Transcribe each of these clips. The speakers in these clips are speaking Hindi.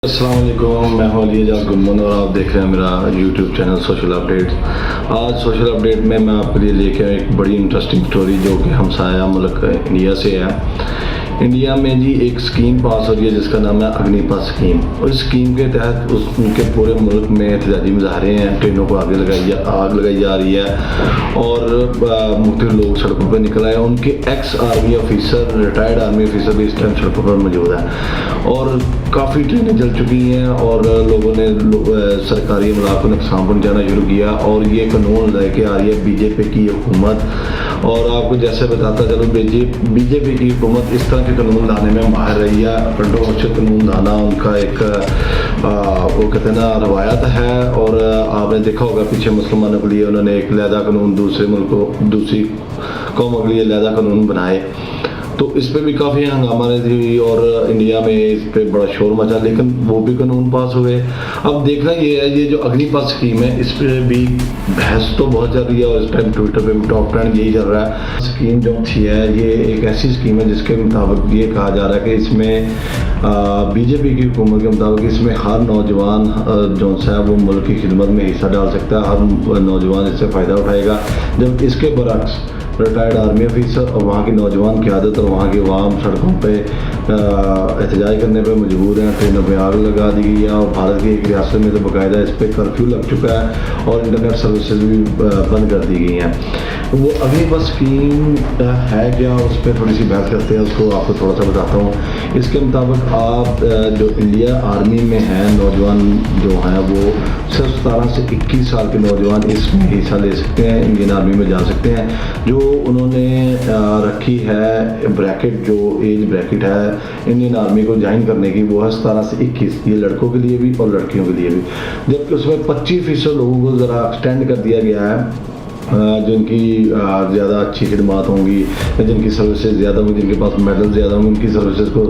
अस्सलाम वालेकुम, मैं हूं अली एजाज गुम्मन और आप देख रहे हैं मेरा यूट्यूब चैनल सोशल अपडेट्स। आज सोशल अपडेट में मैं आपके लिए लेके आया एक बड़ी इंटरेस्टिंग स्टोरी जो कि हमसाया मुल्क इंडिया से है। इंडिया में जी एक स्कीम पास हो रही है जिसका नाम है अग्निपथ स्कीम, और इस स्कीम के तहत उनके पूरे मुल्क में एहतजाजी मुजाहरे हैं, ट्रेनों को आग लगाई जा रही है और मुख्तलिफ लोग सड़कों पर निकल आए। उनके ex army officer, retired army officer भी इस टाइम सड़कों पर मौजूद है और काफ़ी ट्रेनें जल चुकी हैं और लोगों ने सरकारी अमलाक को नुकसान पहुँचाना शुरू किया। और ये कानून लेके आ रही है बीजेपी की हुकूमत। और आपको जैसे बताता चलो, बीजेपी की हुकूमत इस तरह के कानून लाने में माहिर रही है। कंट्रोवर्शियल कानून लाना उनका एक वो कहते हैं ना रवायत है। और आपने देखा होगा पीछे मुसलमानों के लिए उन्होंने एक लहदा कानून, दूसरे मुल्कों दूसरी कौमों के लिए लहदा कानून बनाए, तो इस पर भी काफ़ी हंगामा थी और इंडिया में इस पर बड़ा शोर मचा, लेकिन वो भी कानून पास हुए। अब देखना ये है, ये जो अग्निपथ स्कीम है इस पर भी बहस तो बहुत चल रही है और इस टाइम ट्विटर पे भी टॉप ट्रेंड यही चल रहा है। स्कीम जो थी है ये एक ऐसी स्कीम है जिसके मुताबिक ये कहा जा रहा है कि इसमें बीजेपी की हुकूमत के मुताबिक इसमें हर नौजवान जो है वो मुल्क की खिदमत में हिस्सा डाल सकता है, हर नौजवान इससे फ़ायदा उठाएगा। जब इसके बरक्स रिटायर्ड आर्मी ऑफिसर और वहाँ की नौजवान क़यादत और वहाँ की अवाम सड़कों पे एहतजाज करने पे मजबूर हैं, ट्रेनों पे आग लगा दी गई है। और भारत की एक रियासत में तो बाकायदा इस पर कर्फ्यू लग चुका है और इंटरनेट सर्विसेज भी बंद कर दी गई हैं। वो अग्निपथ स्कीम है क्या, उस पर थोड़ी सी बहस करते हैं, उसको आपको थोड़ा सा बताता हूँ। इसके मुताबिक आप जो इंडिया आर्मी में हैं नौजवान जो हैं वो सिर्फ 17 से 21 साल के नौजवान इसमें हिस्सा ले सकते हैं, इंडियन आर्मी में जा सकते हैं। जो उन्होंने रखी है ब्रैकेट, जो एज ब्रैकेट है इंडियन आर्मी को ज्वाइन करने की, वो है 17 से 21, ये लड़कों के लिए भी और लड़कियों के लिए भी। जबकि उसमें 25% लोगों को ज़रा एक्सटेंड कर दिया गया है, जिनकी ज़्यादा अच्छी खिदमात होंगी या जिनकी सर्विसेज ज़्यादा होंगी, जिनके पास मेडल ज़्यादा होंगे, उनकी सर्विसेज को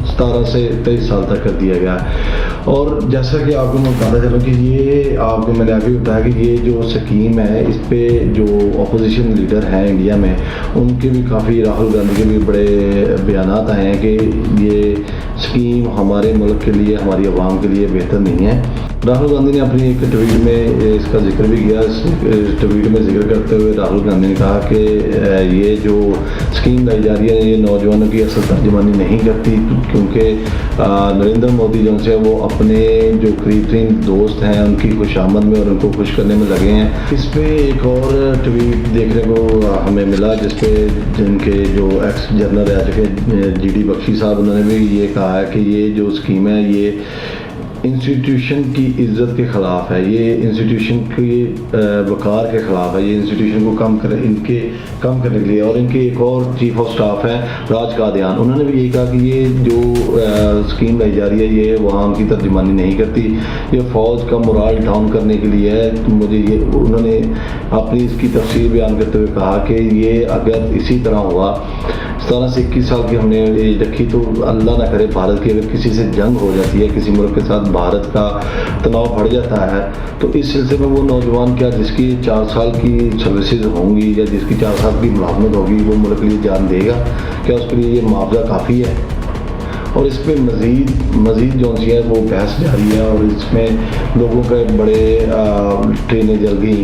17 से 23 साल तक कर दिया गया है। और जैसा कि आपको मैं बताता चलूँ कि ये आपको मैंने अभी बताया कि ये जो स्कीम है इस पर जो अपोजिशन लीडर हैं इंडिया में उनके भी काफ़ी, राहुल गांधी के भी बड़े बयान आए हैं कि ये स्कीम हमारे मुल्क के लिए, हमारी आवाम के लिए बेहतर नहीं है। राहुल गांधी ने अपनी एक ट्वीट में इसका जिक्र भी किया। इस ट्वीट में जिक्र करते हुए राहुल गांधी ने कहा कि ये जो स्कीम लाई जा रही है ये नौजवानों की असल तर्जुमानी नहीं करती, क्योंकि नरेंद्र मोदी जो से वो अपने जो करीब दोस्त हैं उनकी खुशामद में और उनको खुश करने में लगे हैं। इस पर एक और ट्वीट देखने को हमें मिला जिसपे जिनके जो एक्स जनरल रह चुके GD बख्शी साहब, उन्होंने भी ये कहा है कि ये जो स्कीम है ये इंस्टीट्यूशन की इज़्ज़त के ख़िलाफ़ है, ये इंस्टीट्यूशन की वक़ार के ख़िलाफ़ है, ये इंस्टीट्यूशन को कम करने के लिए। और इनके एक और चीफ ऑफ स्टाफ हैं राज कादियान, उन्होंने भी यही कहा कि ये जो स्कीम लाई जा रही है ये वहाँ की तर्जुमानी नहीं करती, ये फ़ौज का मोराल डाउन करने के लिए है। तो मुझे ये उन्होंने अपनी इसकी तफसीर बयान करते हुए कहा कि ये अगर इसी तरह हुआ, 17 से 21 साल की हमने एज रखी, तो अल्लाह ना करे भारत की अगर किसी से जंग हो जाती है, किसी मुल्क के साथ भारत का तनाव बढ़ जाता है, तो इस सिलसिले में वो नौजवान क्या जिसकी 4 साल की सर्विसेज होंगी या जिसकी 4 साल की मुलाजमत होगी वो मुल्क के लिए जान देगा क्या? उसके लिए ये मुआवजा काफ़ी है? और इस पर मज़ीद जो सी है वो बहस जारी है और इसमें लोगों के बड़े ट्रेनें जल गई,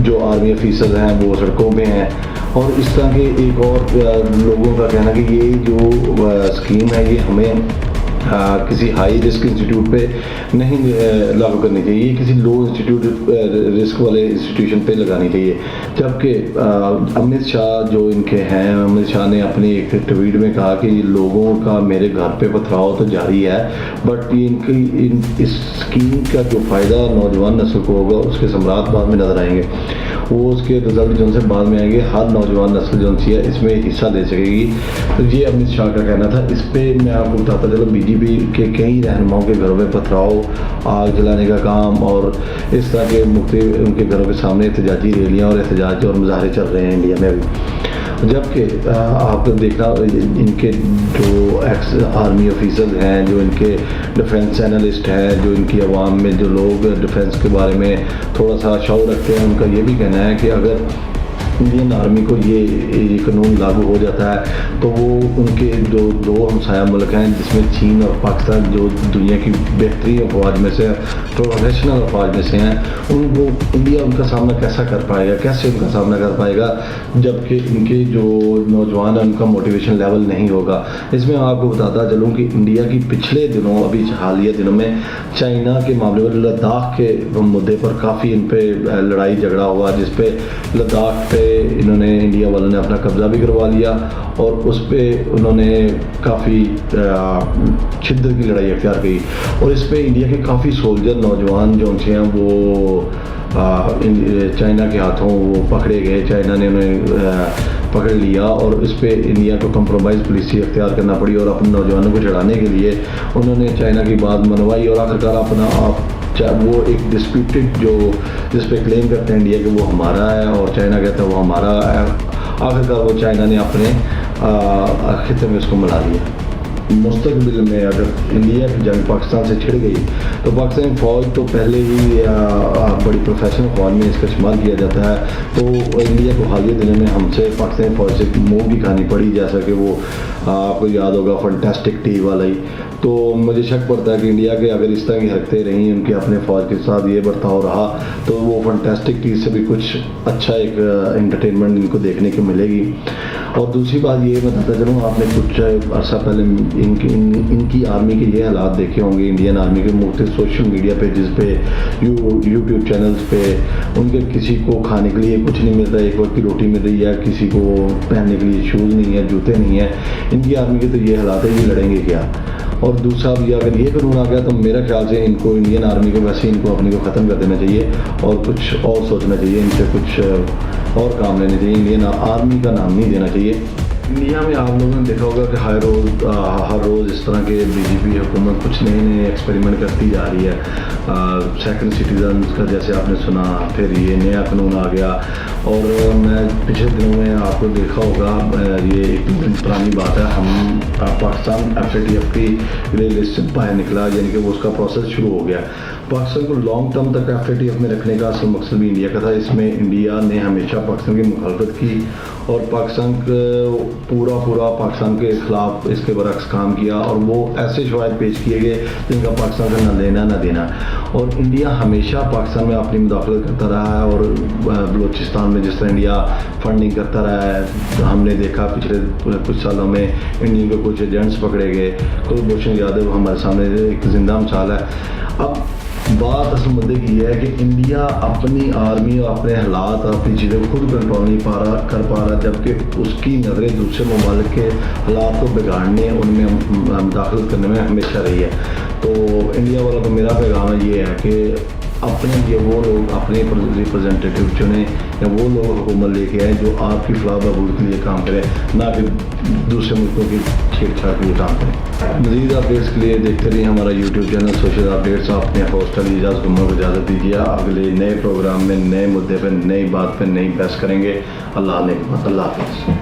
जो आर्मी ऑफिसर हैं वो सड़कों पे हैं। और इस तरह के एक और लोगों का कहना कि ये जो स्कीम है ये हमें किसी हाई रिस्क इंस्टीट्यूट पे नहीं लागू करनी चाहिए, ये किसी लो रिस्क वाले इंस्टीट्यूशन पे लगानी चाहिए। जबकि अमित शाह जो इनके हैं, अमित शाह ने अपनी एक ट्वीट में कहा कि लोगों का मेरे घर पे पथराव तो जारी है, बट ये इस स्कीम का जो फ़ायदा नौजवान नस्ल को होगा उसके समरात बाद में नज़र आएंगे, वो उसके रिजल्ट जो से बाद में आएंगे। हर नौजवान नस्ल जो सी है इसमें हिस्सा ले सकेगी। तो ये अमित शाह का कहना था। इस पर मैं आपको बताता चलो, बीजेपी के कई रहनुमाओं के घरों में पथराव, आग जलाने का काम और इस तरह के मुख्तलिफ उनके घरों के सामने एहतजाजी रैलियाँ और एहतजाज और मुजाहरे चल रहे हैं इंडिया में अभी। जबकि आप देखना इनके जो एक्स आर्मी ऑफिसर हैं, जो इनके डिफेंस एनालिस्ट हैं, जो इनकी आवाम में जो लोग डिफेंस के बारे में थोड़ा सा शौक़ रखते हैं, उनका ये भी कहना है कि अगर इंडियन आर्मी को ये कानून लागू हो जाता है तो वो उनके जो दो हमसाया मुल्क हैं जिसमें चीन और पाकिस्तान जो दुनिया की बेहतरीन अफवाज में से प्रोफेशनल अफवाज में से हैं उनको इंडिया उनका सामना कैसा कर पाएगा, कैसे उनका सामना कर पाएगा जबकि इनके जो नौजवान हैं उनका मोटिवेशन लेवल नहीं होगा। इसमें आपको बताता चलूँ कि इंडिया की पिछले दिनों अभी हालिया दिनों में चाइना के मामले में लद्दाख के मुद्दे पर काफ़ी इन पे लड़ाई झगड़ा हुआ जिस पे लद्दाख पे इन्होंने इंडिया वालों ने अपना कब्ज़ा भी करवा लिया और उस पर उन्होंने काफ़ी शिद्दत की लड़ाई अख्तियार की और इस पर इंडिया के काफ़ी सोल्जर नौजवान जो हैं वो चाइना के हाथों वो पकड़े गए। चाइना ने उन्हें पकड़ लिया और इस पर इंडिया को कंप्रोमाइज़ पॉलिसी अख्तियार करना पड़ी और अपने नौजवानों को छड़ाने के लिए उन्होंने चाइना की बात मनवाई और आखिरकार अपना आप वो एक डिस्प्यूटेड जो जिस पे क्लेम करते हैं इंडिया कि वो हमारा है और चाइना कहता है वो हमारा है, आखिरकार वो चाइना ने अपने खिते में उसको मिला लिया। मुस्तकबिल में अगर इंडिया की जंग पाकिस्तान से छिड़ गई तो पाकिस्तानी फ़ौज तो पहले ही बड़ी प्रोफेशनल फ़ौज में इसका इस्तेमाल किया जाता है तो इंडिया को हालिया दिनों में हमसे पाकिस्तानी फ़ौज से मुँह भी खानी पड़ी जैसा कि वो आपको याद होगा फंटास्टिक टी वाला ही। तो मुझे शक पड़ता है कि इंडिया के अगर इस तरह की हरकतें रहीं उनके अपने फ़ौज के साथ ये बर्ताव रहा तो वो फंटास्टिक टी से भी कुछ अच्छा एक एंटरटेनमेंट इनको देखने को मिलेगी। और दूसरी बात ये बताता चलूँ आपने कुछ अर्सा पहले इनकी आर्मी के ये हालात देखे होंगे इंडियन आर्मी के मुख्तलिफ सोशल मीडिया पेजेस पे यूट्यूब चैनल्स पे उनके किसी को खाने के लिए कुछ नहीं मिल रहा है, एक वक्त की रोटी मिल रही है, किसी को पहनने के लिए शूज़ नहीं है, जूते नहीं है। इनकी आर्मी के तो ये हालात है, ये लड़ेंगे क्या। और दूसरा भी अगर ये कानून आ गया तो मेरा ख्याल से इनको इंडियन आर्मी को वैसे इनको अपने को ख़त्म कर देना चाहिए और कुछ और सोचना चाहिए, इनसे कुछ और काम लेने चाहिए, इंडियन आर्मी का नाम नहीं देना चाहिए। इंडिया में आप लोगों ने देखा होगा कि हर रोज़ इस तरह के बीजेपी हुकूमत कुछ नए नए एक्सपेरिमेंट करती जा रही है। सेकंड सिटीजन का जैसे आपने सुना, फिर ये नया कानून आ गया और मैं पिछले दिनों में आपको देखा होगा ये एक पुरानी बात है, हम पाकिस्तान FATF की लिस्ट से बाहर निकला यानी कि वो उसका प्रोसेस शुरू हो गया। पाकिस्तान को लॉन्ग टर्म तक FATF में रखने का असल मकसद भी इंडिया का था। इसमें इंडिया ने हमेशा पाकिस्तान की मुखालफत की और पाकिस्तान पूरा पाकिस्तान के ख़िलाफ़ इसके बरक्स काम किया और वो ऐसे शवाहिद पेश किए गए जिनका पाकिस्तान का ना लेना ना देना। और इंडिया हमेशा पाकिस्तान में अपनी मुदाखलत करता रहा है और बलूचिस्तान में जिस तरह इंडिया फंडिंग करता रहा है हमने देखा पिछले कुछ सालों में इंडिया के कुछ एजेंट्स पकड़े गए। कुलभूषण यादव हमारे सामने एक जिंदा मिसाल है। अब बात असल मुद्दे की है कि इंडिया अपनी आर्मी और अपने हालात और अपनी चीज़ें खुद कंट्रोल नहीं कर पा रहा जबकि उसकी नज़रें दूसरे ममालिक के हालात को बिगाड़ने उनमें मुदाखलत करने में हमेशा रही है। तो इंडिया वालों को मेरा पैगाम ये है कि अपने लिए वो लोग अपने रिप्रेजेंटेटिव चुने या वो लोग हुकूमत लेके आए जो आपकी फलाह बहबूद के लिए काम करें, ना कि दूसरे मुल्कों की छेड़छाड़ के लिए काम करें। मज़ीद अपडेट्स के लिए देखते रहिए हमारा यूट्यूब चैनल सोशल अपडेट्स। अपने होस्ट अली एजाज गुम्मा को इजाज़त दीजिए। अगले नए प्रोग्राम में नए मुद्दे पर नई बात पर नई बहस करेंगे। अल्लाह हाफ़िज़।